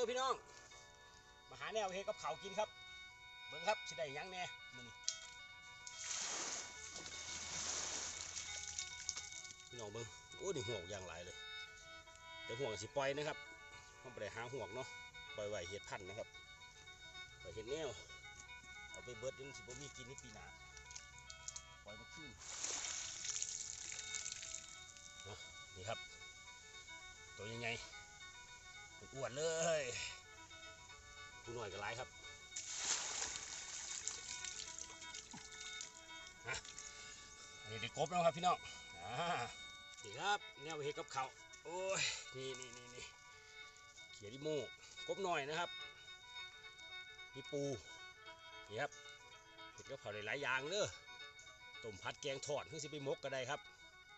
เด้อพี่น้องมาหาแนวเฮ็ดกับข้าวกินครับเบิ่งครับสิได้ยังแน่มื้อนี้พี่น้องเบิ่งโอ้ดิห่วงอย่างไรเลยแต่ห่วงสิปล่อยนะครับเขาไปหาห่วงเนาะปล่อยไว้เฮ็ดพันธุ์นะครับไปเฮ็ดแนวเอาไปเบิดยังสิบ่มีกินในปีหน้าปล่อยมาขึ้นเนาะนี่ครับตัวยังไงอ้วนเลยผู้หน่อยก็ร้ายครับอันนี้ได้กบแล้วครับพี่น้องนี่ครับแนวเห็ดกับเขาโอ้ยนี่เขียดิโมกบหน่อยนะครับมีปูนี่ครับเห็ดกับเขาหลายอย่างเด้อต้มผัดแกงทอดเพื่อสิไปมกก็ได้ครับ